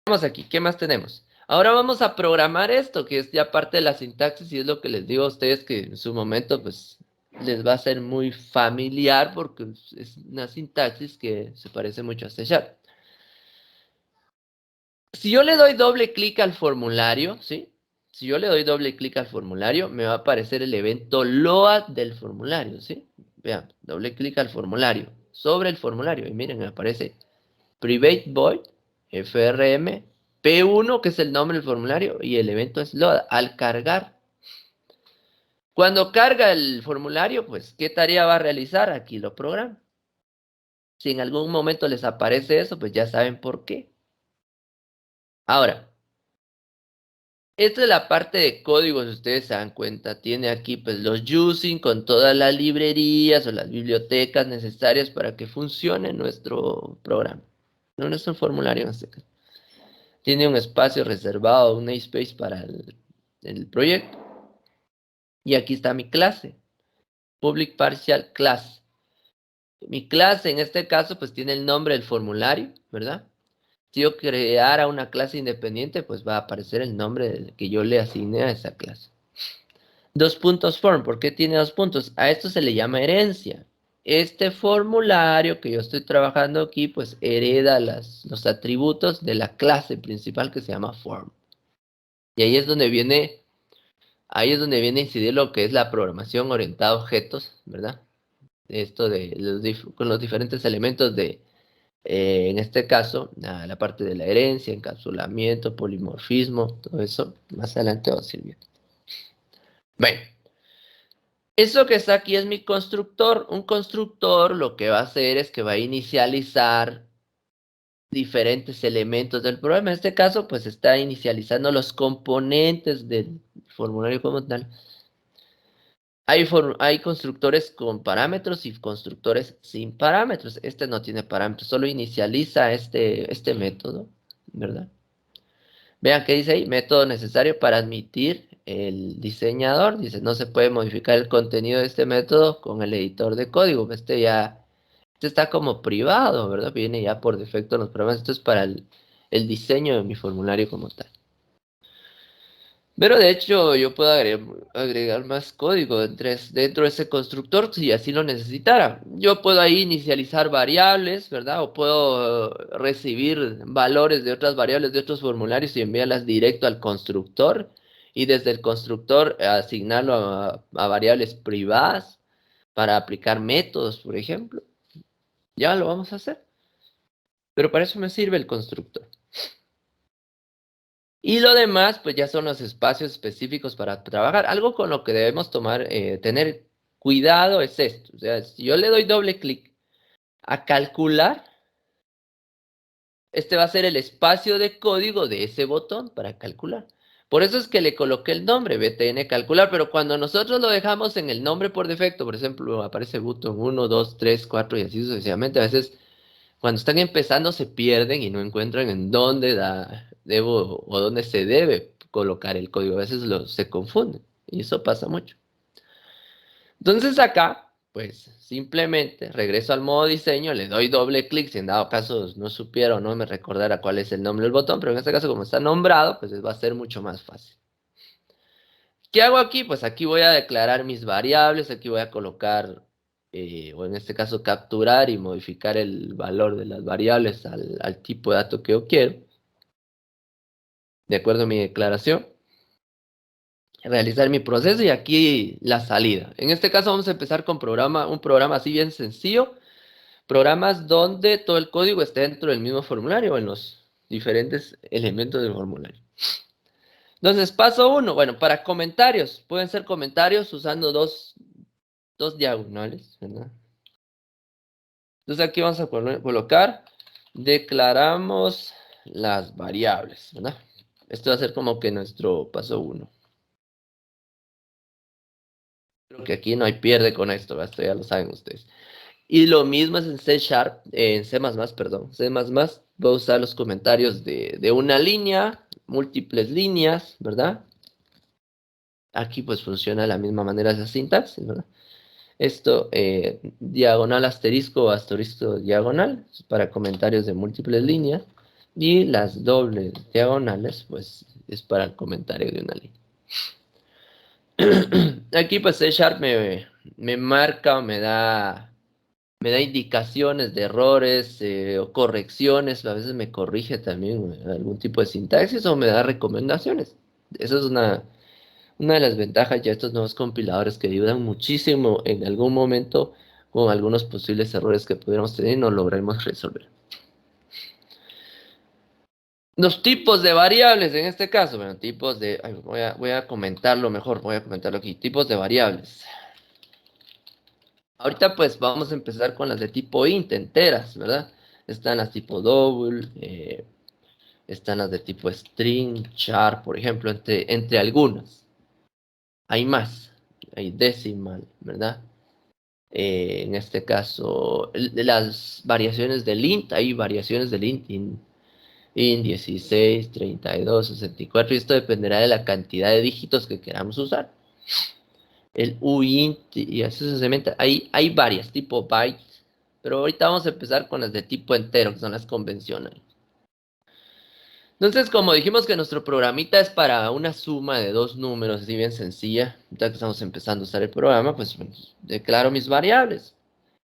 Vamos aquí, ¿qué más tenemos? Ahora vamos a programar esto, que es ya parte de la sintaxis y es lo que les digo a ustedes que en su momento pues les va a ser muy familiar porque es una sintaxis que se parece mucho a C#. Si yo le doy doble clic al formulario, ¿sí? Si yo le doy doble clic al formulario, me va a aparecer el evento load del formulario, ¿sí? Vean, doble clic al formulario, sobre el formulario, y miren, me aparece private void, frm, p1, que es el nombre del formulario, y el evento es load. Al cargar, cuando carga el formulario, pues, ¿qué tarea va a realizar? Aquí lo programa. Si en algún momento les aparece eso, pues ya saben por qué. Ahora, esta es la parte de código, si ustedes se dan cuenta. Tiene aquí pues los using con todas las librerías o las bibliotecas necesarias para que funcione nuestro programa. No nuestro formulario en este caso. Tiene un espacio reservado, un namespace para el proyecto. Y aquí está mi clase. Public Partial Class. Mi clase en este caso pues tiene el nombre del formulario, ¿verdad? Si yo creara una clase independiente, pues va a aparecer el nombre del que yo le asigné a esa clase. Dos puntos form. ¿Por qué tiene dos puntos? A esto se le llama herencia. Este formulario que yo estoy trabajando aquí, pues hereda los atributos de la clase principal que se llama form. Y ahí es donde viene a incidir lo que es la programación orientada a objetos, ¿verdad? Esto de con los diferentes elementos de, en este caso, la parte de la herencia, encapsulamiento, polimorfismo, todo eso, más adelante va a servir. Bueno. Eso que está aquí es mi constructor. Un constructor lo que va a hacer es que va a inicializar diferentes elementos del programa. En este caso, pues está inicializando los componentes del formulario como tal. Hay constructores con parámetros y constructores sin parámetros. Este no tiene parámetros, solo inicializa este método, ¿verdad? Vean que dice ahí, método necesario para admitir el diseñador. Dice, no se puede modificar el contenido de este método con el editor de código. Este está como privado, ¿verdad? Viene ya por defecto en los programas. Esto es para el diseño de mi formulario como tal. Pero de hecho yo puedo agregar más código dentro de ese constructor si así lo necesitara. Yo puedo ahí inicializar variables, ¿verdad? O puedo recibir valores de otras variables de otros formularios y enviarlas directo al constructor. Y desde el constructor asignarlo a variables privadas para aplicar métodos, por ejemplo. Ya lo vamos a hacer. Pero para eso me sirve el constructor. Y lo demás, pues ya son los espacios específicos para trabajar. Algo con lo que debemos tener cuidado es esto. O sea, si yo le doy doble clic a calcular, este va a ser el espacio de código de ese botón para calcular. Por eso es que le coloqué el nombre BTN calcular, pero cuando nosotros lo dejamos en el nombre por defecto, por ejemplo, aparece botón 1, 2, 3, 4 y así sucesivamente, a veces cuando están empezando se pierden y no encuentran en dónde debo o dónde se debe colocar el código. A veces se confunden y eso pasa mucho. Entonces acá, pues simplemente regreso al modo diseño, le doy doble clic si en dado caso no supiera o no me recordara cuál es el nombre del botón, pero en este caso como está nombrado, pues va a ser mucho más fácil. ¿Qué hago aquí? Pues aquí voy a declarar mis variables, aquí voy a colocar, o en este caso capturar y modificar el valor de las variables al tipo de dato que yo quiero, de acuerdo a mi declaración, realizar mi proceso y aquí la salida. En este caso vamos a empezar con un programa así bien sencillo, programas donde todo el código esté dentro del mismo formulario o en los diferentes elementos del formulario. Entonces, paso uno, bueno, para comentarios, pueden ser comentarios usando dos diagonales, ¿verdad? Entonces aquí vamos a colocar, declaramos las variables, ¿verdad? Esto va a ser como que nuestro paso uno. Creo que aquí no hay pierde con esto, ¿verdad? Esto ya lo saben ustedes. Y lo mismo es en C Sharp, en C++, perdón. C++, voy a usar los comentarios de una línea, múltiples líneas, ¿verdad? Aquí pues funciona de la misma manera esa sintaxis, ¿verdad? Esto, diagonal asterisco o asterisco diagonal, para comentarios de múltiples líneas. Y las dobles diagonales, pues, es para el comentario de una línea. Aquí, pues, C# me marca o me da indicaciones de errores o correcciones. A veces me corrige también algún tipo de sintaxis o me da recomendaciones. Esa es una de las ventajas ya de estos nuevos compiladores que ayudan muchísimo en algún momento con algunos posibles errores que pudiéramos tener y no logremos resolver. Los tipos de variables en este caso, bueno, tipos de, voy a comentarlo mejor, voy a comentarlo aquí, tipos de variables. Ahorita pues vamos a empezar con las de tipo int, enteras, ¿verdad? Están las tipo double, están las de tipo string, char, por ejemplo, entre algunas. Hay más, hay decimal, ¿verdad? En este caso, las variaciones del int, hay variaciones del int 16, 32, 64, y esto dependerá de la cantidad de dígitos que queramos usar. El uint y así sucesivamente, hay varias, tipo bytes, pero ahorita vamos a empezar con las de tipo entero, que son las convencionales. Entonces, como dijimos que nuestro programita es para una suma de dos números, así bien sencilla, ya que estamos empezando a usar el programa, pues declaro mis variables.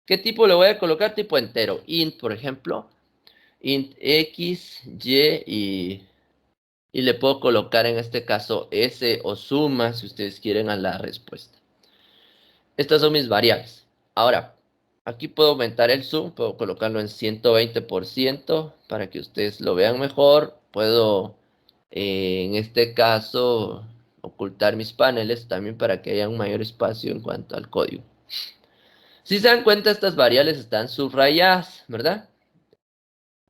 ¿Qué tipo le voy a colocar? Tipo entero. Int, por ejemplo, int x, y le puedo colocar en este caso s o suma, si ustedes quieren, a la respuesta. Estas son mis variables. Ahora, aquí puedo aumentar el zoom, puedo colocarlo en 120% para que ustedes lo vean mejor. Puedo, en este caso, ocultar mis paneles también para que haya un mayor espacio en cuanto al código. Si se dan cuenta, estas variables están subrayadas, ¿verdad?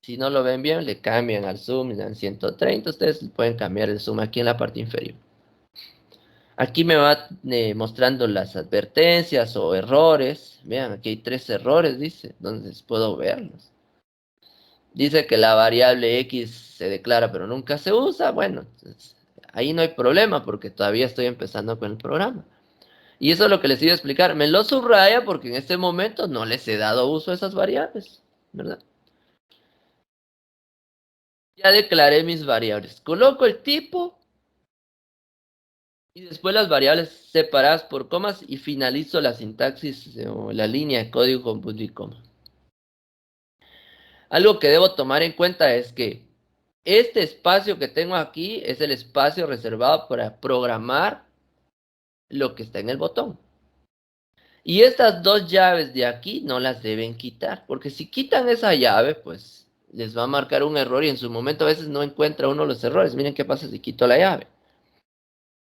Si no lo ven bien, le cambian al zoom y le dan 130. Ustedes pueden cambiar el zoom aquí en la parte inferior. Aquí me va mostrando las advertencias o errores. Vean, aquí hay 3 errores, dice. Entonces puedo verlos. Dice que la variable x se declara pero nunca se usa. Bueno, entonces, ahí no hay problema porque todavía estoy empezando con el programa. Y eso es lo que les iba a explicar. Me lo subraya porque en este momento no les he dado uso a esas variables, ¿verdad? Ya declaré mis variables. Coloco el tipo y después las variables separadas por comas y finalizo la sintaxis o la línea de código con punto y coma. Algo que debo tomar en cuenta es que este espacio que tengo aquí es el espacio reservado para programar lo que está en el botón. Y estas dos llaves de aquí no las deben quitar, porque si quitan esa llave, pues les va a marcar un error y en su momento a veces no encuentra uno los errores. Miren qué pasa si quito la llave.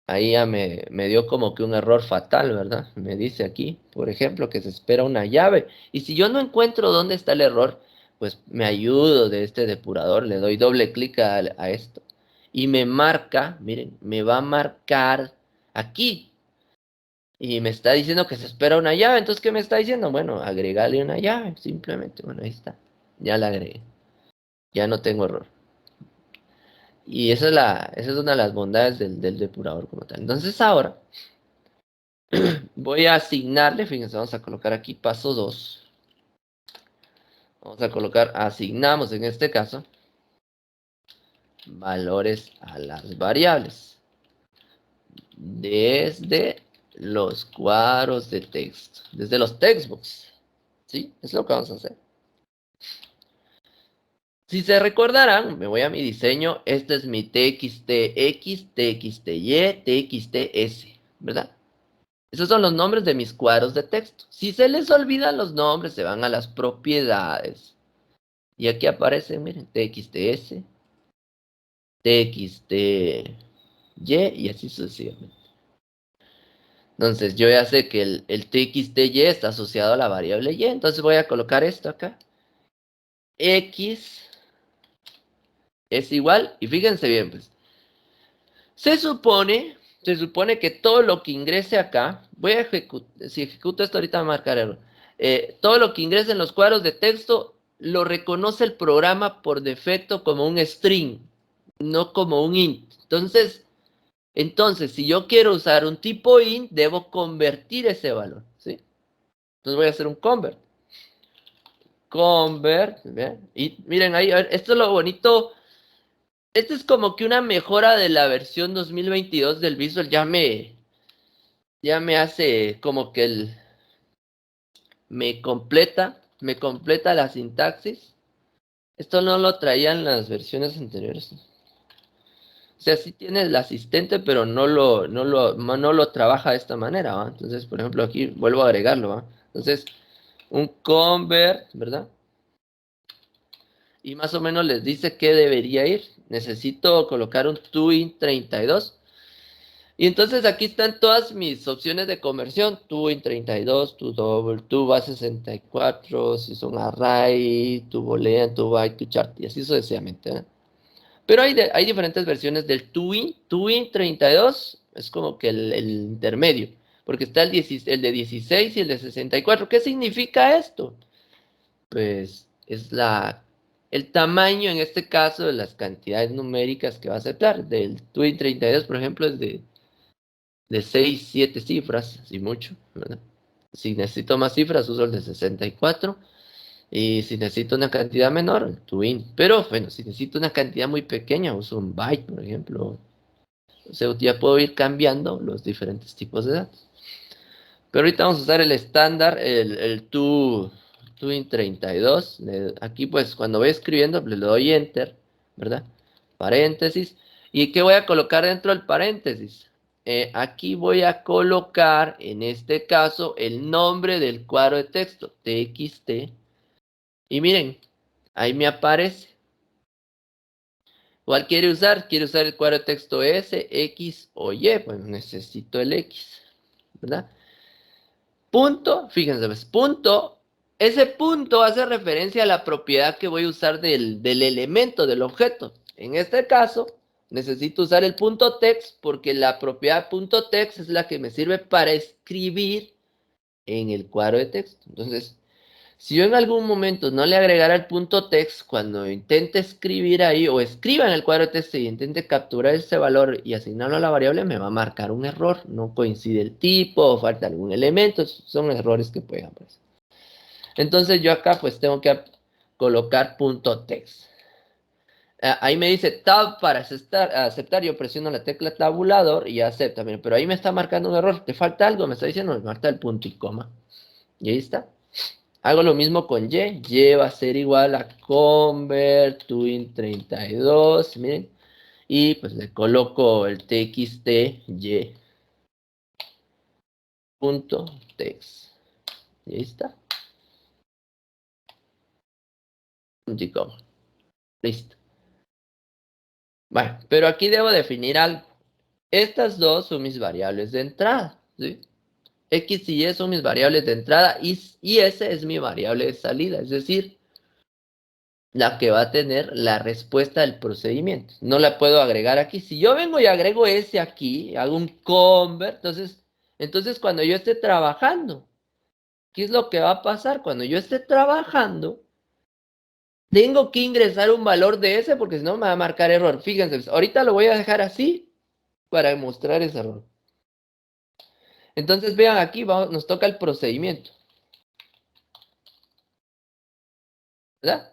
Ahí ya me dio como que un error fatal, ¿verdad? Me dice aquí, por ejemplo, que se espera una llave. Y si yo no encuentro dónde está el error, pues me ayudo de este depurador, le doy doble clic a esto. Y me marca, miren, me va a marcar aquí. Y me está diciendo que se espera una llave. Entonces, ¿qué me está diciendo? Bueno, agregarle una llave, simplemente. Bueno, ahí está. Ya la agregué. Ya no tengo error. Y esa es una de las bondades del depurador como tal. Entonces ahora voy a asignarle, fíjense, vamos a colocar aquí paso 2. Vamos a colocar, asignamos en este caso, valores a las variables. Desde los cuadros de texto. Desde los textbooks. ¿Sí? Es lo que vamos a hacer. Si se recordarán, me voy a mi diseño. Este es mi TXTX, TXTY, TXTS, ¿verdad? Esos son los nombres de mis cuadros de texto. Si se les olvidan los nombres, se van a las propiedades. Y aquí aparecen, miren, TXTS, TXTY y así sucesivamente. Entonces yo ya sé que el TXTY está asociado a la variable Y. Entonces voy a colocar esto acá. X es igual, y fíjense bien, pues. Se supone que todo lo que ingrese acá, voy a ejecutar, si ejecuto esto ahorita va a marcar error. Todo lo que ingrese en los cuadros de texto lo reconoce el programa por defecto como un string, no como un int. Entonces, si yo quiero usar un tipo int, debo convertir ese valor, ¿sí? Entonces voy a hacer un convert. convert, ¿vean? Y miren ahí, a ver, esto es lo bonito. Esto es como que una mejora de la versión 2022 del Visual. Ya me hace como que me completa la sintaxis. Esto no lo traían las versiones anteriores. O sea, sí tiene el asistente, pero no lo trabaja de esta manera, ¿va? Entonces, por ejemplo, aquí vuelvo a agregarlo, ¿va? Entonces, un convert, ¿verdad? Y más o menos les dice qué debería ir. Necesito colocar un twin 32. Y entonces aquí están todas mis opciones de conversión. Twin 32, tu double, tu base 64, si son array, tu boolean, tu byte, tu chart, y así sucesivamente, ¿eh? Pero hay diferentes versiones del Twin. Twin 32 es como que el intermedio, porque está el de 16 y el de 64. ¿Qué significa esto? Pues es el tamaño, en este caso, de las cantidades numéricas que va a aceptar. Del Twin 32, por ejemplo, es de 6 7 cifras, si mucho, ¿verdad? Si necesito más cifras, uso el de 64. Y si necesito una cantidad menor, el twin. Pero bueno, si necesito una cantidad muy pequeña, uso un byte, por ejemplo. O sea, ya puedo ir cambiando los diferentes tipos de datos. Pero ahorita vamos a usar el estándar, el twin 32. Aquí pues cuando voy escribiendo le doy enter, ¿verdad? Paréntesis. ¿Y qué voy a colocar dentro del paréntesis? Aquí voy a colocar, en este caso, el nombre del cuadro de texto, txt. Y miren, ahí me aparece. ¿Cuál quiere usar? ¿Quiere usar el cuadro de texto S, X o Y? Pues necesito el X, ¿verdad? Punto, fíjense, pues, punto. Ese punto hace referencia a la propiedad que voy a usar del elemento, del objeto. En este caso, necesito usar el punto text porque la propiedad punto text es la que me sirve para escribir en el cuadro de texto. Entonces, si yo en algún momento no le agregara el punto text, cuando intente escribir ahí o escriba en el cuadro de texto y intente capturar ese valor y asignarlo a la variable, me va a marcar un error. No coincide el tipo o falta algún elemento. Son errores que pueden aparecer. Entonces yo acá pues tengo que colocar punto text. Ahí me dice tab para aceptar. Yo presiono la tecla tabulador y acepta. Pero ahí me está marcando un error. ¿Te falta algo? Me está diciendo, me falta el punto y coma. Y ahí está. Hago lo mismo con Y. Y va a ser igual a convert twin 32. Miren. Y pues le coloco el txt y punto text. Y ahí está. Punto y coma. Listo. Bueno, pero aquí debo definir algo. Estas dos son mis variables de entrada, ¿sí? X y Y son mis variables de entrada y S es mi variable de salida, es decir, la que va a tener la respuesta del procedimiento. No la puedo agregar aquí. Si yo vengo y agrego S aquí, hago un convert, entonces cuando yo esté trabajando, ¿qué es lo que va a pasar? Cuando yo esté trabajando, tengo que ingresar un valor de S porque si no me va a marcar error. Fíjense, ahorita lo voy a dejar así para mostrar ese error. Entonces vean aquí, nos toca el procedimiento, ¿verdad?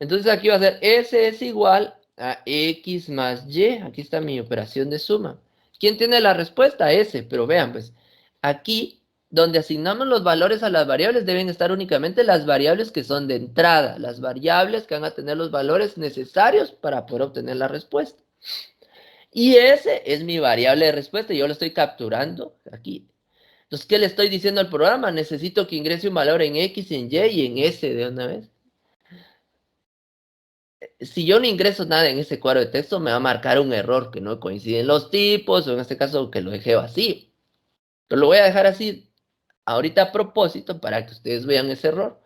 Entonces aquí va a ser S es igual a X más Y. Aquí está mi operación de suma. ¿Quién tiene la respuesta? S. Pero vean, pues, aquí donde asignamos los valores a las variables deben estar únicamente las variables que son de entrada, las variables que van a tener los valores necesarios para poder obtener la respuesta. Y S es mi variable de respuesta y yo lo estoy capturando aquí. Entonces, ¿qué le estoy diciendo al programa? Necesito que ingrese un valor en X, en Y y en S de una vez. Si yo no ingreso nada en ese cuadro de texto, me va a marcar un error que no coinciden los tipos, o en este caso que lo dejé vacío. Pero lo voy a dejar así ahorita a propósito para que ustedes vean ese error.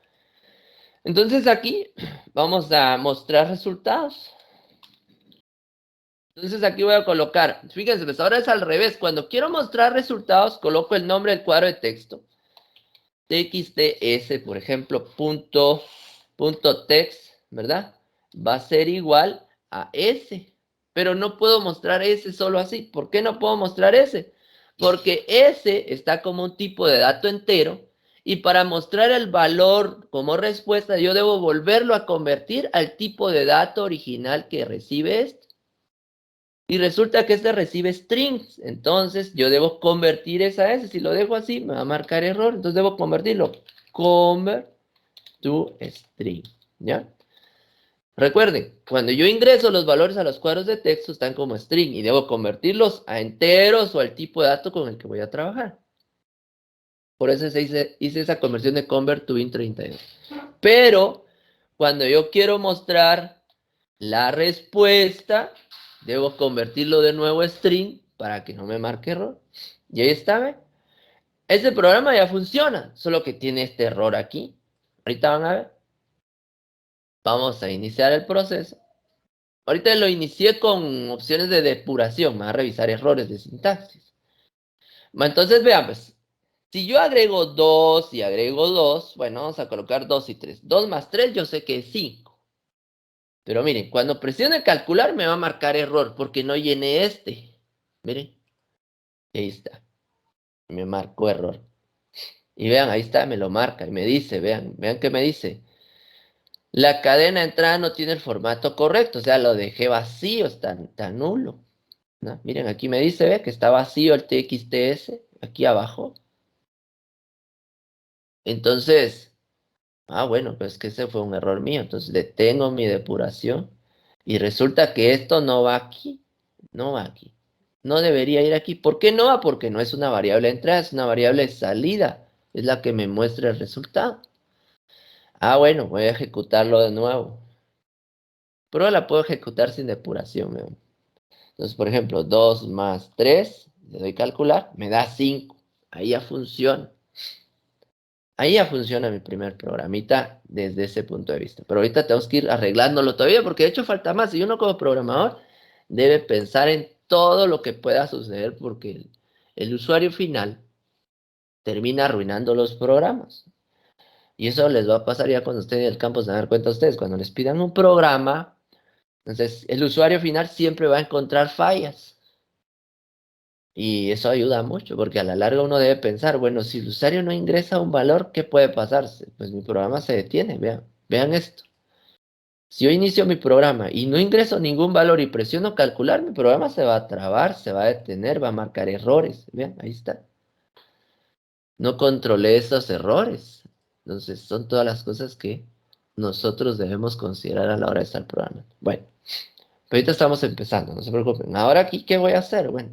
Entonces aquí vamos a mostrar resultados. Entonces aquí voy a colocar, fíjense, pues ahora es al revés. Cuando quiero mostrar resultados, coloco el nombre del cuadro de texto. txts, por ejemplo, punto text, ¿verdad? Va a ser igual a S. Pero no puedo mostrar S solo así. ¿Por qué no puedo mostrar S? Porque S está como un tipo de dato entero Y para mostrar el valor como respuesta, yo debo volverlo a convertir al tipo de dato original que recibe este. Y resulta que este recibe strings. Entonces, yo debo convertir esa a ese. Si lo dejo así, me va a marcar error. Entonces, debo convertirlo. Convert to string. ¿Ya? Recuerden, cuando yo ingreso los valores a los cuadros de texto, están como string. Y debo convertirlos a enteros o al tipo de dato con el que voy a trabajar. Por eso hice esa conversión de convert to int 32. Pero, cuando yo quiero mostrar la respuesta, debo convertirlo de nuevo a string para que no me marque error. Y ahí está, ¿ve? Este programa ya funciona, solo que tiene este error aquí. Ahorita van a ver. Vamos a iniciar el proceso. Ahorita lo inicié con opciones de depuración. Me va a revisar errores de sintaxis. Entonces, vean, pues. Si yo agrego 2 y agrego 2, bueno, vamos a colocar 2 y 3. 2 más 3 yo sé que es 5. Pero miren, cuando presione calcular me va a marcar error porque no llené este. Miren, ahí está. Me marcó error. Y vean, ahí está, me lo marca y me dice, vean qué me dice. La cadena de entrada no tiene el formato correcto, o sea, lo dejé vacío, está nulo. ¿No? Miren, aquí me dice, ve, que está vacío el TXTS, aquí abajo. Entonces, bueno, pues que ese fue un error mío. Entonces detengo mi depuración y resulta que esto no va aquí, no va aquí. No debería ir aquí. ¿Por qué no va? Porque no es una variable de entrada, es una variable de salida. Es la que me muestra el resultado. Bueno, voy a ejecutarlo de nuevo. Pero la puedo ejecutar sin depuración. ¿Ve? Entonces, por ejemplo, 2 más 3, le doy calcular, me da 5. Ahí ya funciona. Ahí ya funciona mi primer programita desde ese punto de vista. Pero ahorita tenemos que ir arreglándolo todavía porque de hecho falta más. Y uno como programador debe pensar en todo lo que pueda suceder porque el usuario final termina arruinando los programas. Y eso les va a pasar ya cuando estén en el campo, se van a dar cuenta ustedes. Cuando les pidan un programa, entonces el usuario final siempre va a encontrar fallas. Y eso ayuda mucho, porque a la larga uno debe pensar, bueno, si el usuario no ingresa un valor, ¿qué puede pasarse? Pues mi programa se detiene, vean esto. Si yo inicio mi programa y no ingreso ningún valor y presiono calcular, mi programa se va a trabar, se va a detener, va a marcar errores. Vean, ahí está. No controlé esos errores. Entonces, son todas las cosas que nosotros debemos considerar a la hora de estar programando. Bueno, pero ahorita estamos empezando, no se preocupen. Ahora aquí, ¿qué voy a hacer? Bueno.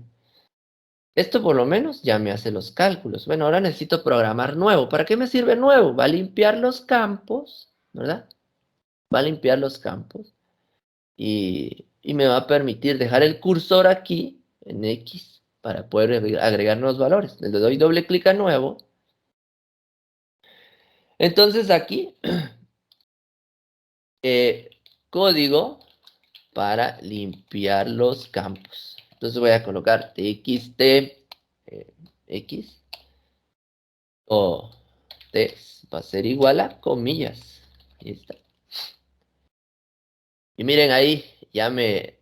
Esto por lo menos ya me hace los cálculos. Bueno, ahora necesito programar nuevo. ¿Para qué me sirve nuevo? Va a limpiar los campos, ¿verdad? Va a limpiar los campos y me va a permitir dejar el cursor aquí en X para poder agregar nuevos valores. Le doy doble clic a nuevo. Entonces aquí, código para limpiar los campos. Entonces voy a colocar txt x o text va a ser igual a comillas. Ahí está. Y miren ahí, ya me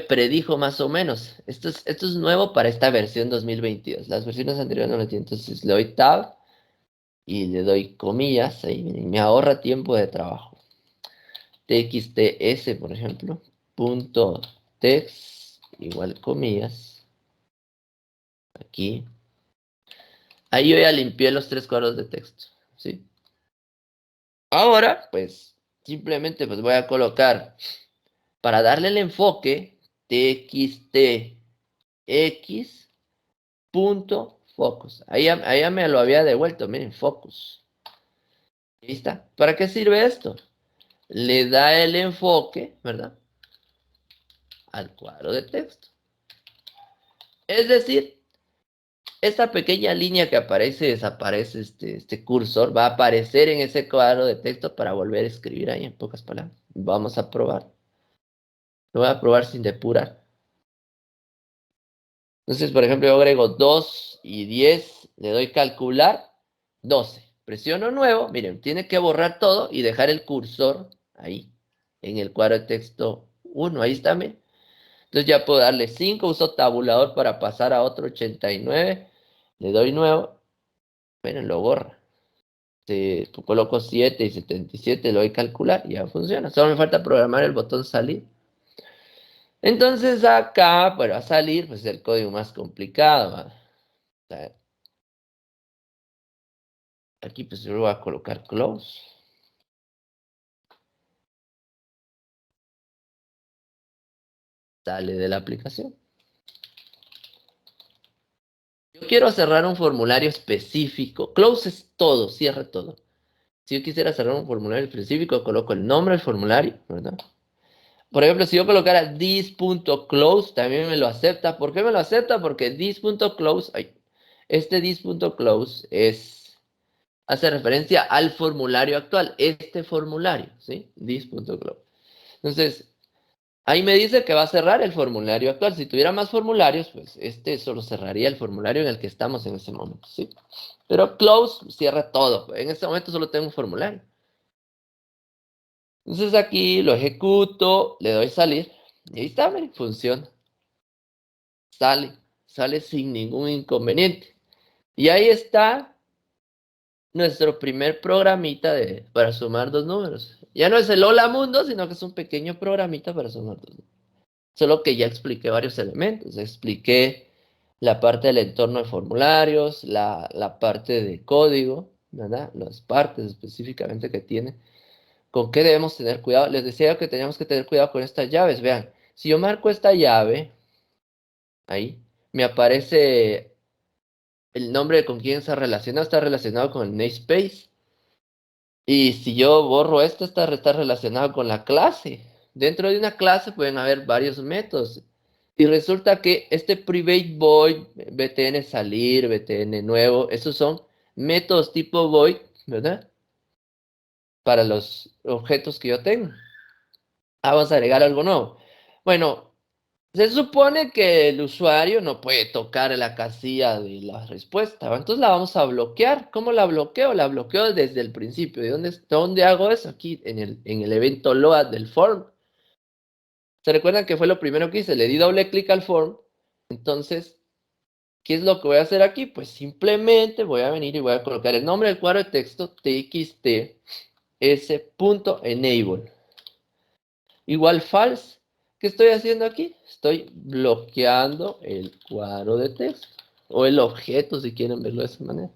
predijo más o menos. Esto es nuevo para esta versión 2022. Las versiones anteriores no lo tienen. Entonces le doy tab y le doy comillas. Ahí miren, me ahorra tiempo de trabajo. TXTS, por ejemplo. Punto text igual comillas. Aquí. Ahí yo ya limpié los 3 cuadros de texto. ¿Sí? Ahora, pues, simplemente pues voy a colocar, para darle el enfoque, txtx punto focus. Ahí ya me lo había devuelto, miren, focus. Ahí está. ¿Para qué sirve esto? Le da el enfoque, ¿verdad? Al cuadro de texto. Es decir, esta pequeña línea que aparece, desaparece este cursor, va a aparecer en ese cuadro de texto para volver a escribir ahí en pocas palabras. Vamos a probar. Lo voy a probar sin depurar. Entonces, por ejemplo, yo agrego 2 y 10, le doy calcular, 12. Presiono nuevo, miren, tiene que borrar todo y dejar el cursor ahí, en el cuadro de texto 1, ahí está, miren. Entonces ya puedo darle 5, uso tabulador para pasar a otro 89, le doy nuevo Miren, lo borra. Coloco 7 y 77, lo voy a calcular y ya funciona. Solo me falta programar el botón salir. Entonces acá, para salir, pues el código más complicado. ¿Va? A ver, aquí pues yo voy a colocar close. Sale de la aplicación. Yo quiero cerrar un formulario específico. Close es todo, cierre todo. Si yo quisiera cerrar un formulario específico, coloco el nombre del formulario, ¿verdad? Por ejemplo, si yo colocara this.close, también me lo acepta. ¿Por qué me lo acepta? Porque this.close, este this.close hace referencia al formulario actual, este formulario, ¿sí? This.close. Entonces, ahí me dice que va a cerrar el formulario actual. Si tuviera más formularios, pues este solo cerraría el formulario en el que estamos en ese momento, ¿sí? Pero close cierra todo. En este momento solo tengo un formulario. Entonces aquí lo ejecuto, le doy salir, y ahí está, miren, funciona. Sale sin ningún inconveniente. Y ahí está nuestro primer programita para sumar dos números. Ya no es el hola mundo, sino que es un pequeño programita para sumar dos números. Solo que ya expliqué varios elementos. Expliqué la parte del entorno de formularios, la parte de código, ¿verdad? Las partes específicamente que tiene. ¿Con qué debemos tener cuidado? Les decía que teníamos que tener cuidado con estas llaves. Vean, si yo marco esta llave, ahí, me aparece el nombre de con quién está relacionado con el namespace. Y si yo borro esto, está relacionado con la clase. Dentro de una clase pueden haber varios métodos. Y resulta que este private void, btn salir, btn nuevo, esos son métodos tipo void, ¿verdad? Para los objetos que yo tengo. Vamos a agregar algo nuevo. Bueno, se supone que el usuario no puede tocar la casilla de la respuesta, ¿va? Entonces la vamos a bloquear. ¿Cómo la bloqueo? La bloqueo desde el principio. ¿De dónde hago eso? Aquí en el evento load del form. ¿Se recuerdan que fue lo primero que hice? Le di doble clic al form. Entonces, ¿qué es lo que voy a hacer aquí? Pues simplemente voy a venir y voy a colocar el nombre del cuadro de texto txt s.enable. Igual false. ¿Qué estoy haciendo aquí? Estoy bloqueando el cuadro de texto o el objeto, si quieren verlo de esa manera.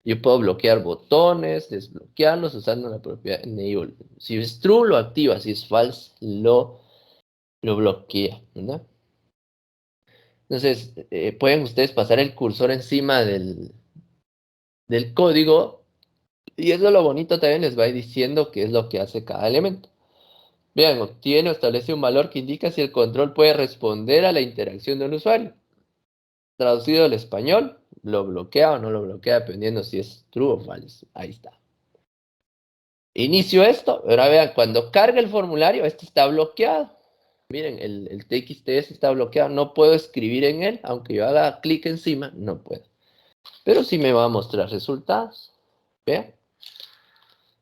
Yo puedo bloquear botones, desbloquearlos usando la propiedad enable. Si es true, lo activa. Si es false, lo bloquea, ¿verdad? Entonces, pueden ustedes pasar el cursor encima del código y eso lo bonito también les va diciendo qué es lo que hace cada elemento. Vean, obtiene o establece un valor que indica si el control puede responder a la interacción del usuario. Traducido al español, lo bloquea o no lo bloquea dependiendo si es true o false. Ahí está. Inicio esto. Ahora vean, cuando carga el formulario, este está bloqueado. Miren, el TXTS está bloqueado. No puedo escribir en él. Aunque yo haga clic encima, no puedo. Pero sí me va a mostrar resultados. Vean.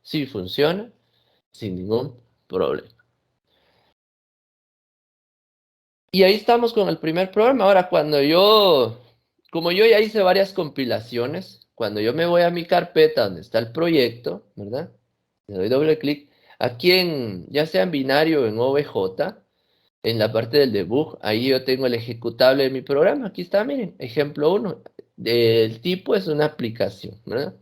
Sí funciona sin ningún problema. Y ahí estamos con el primer programa. Ahora, como yo ya hice varias compilaciones, cuando yo me voy a mi carpeta donde está el proyecto, ¿verdad? Le doy doble clic. Aquí ya sea en binario o en OBJ, en la parte del debug, ahí yo tengo el ejecutable de mi programa. Aquí está, miren, ejemplo 1. El tipo es una aplicación, ¿verdad?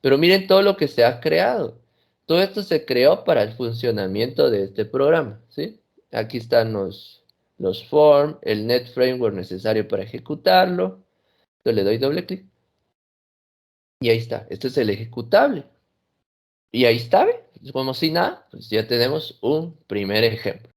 Pero miren todo lo que se ha creado. Todo esto se creó para el funcionamiento de este programa, ¿sí? Aquí están los forms, el net framework necesario para ejecutarlo. Yo le doy doble clic y ahí está. Este es el ejecutable. Y ahí está, ¿ve? Como si nada, pues ya tenemos un primer ejemplo.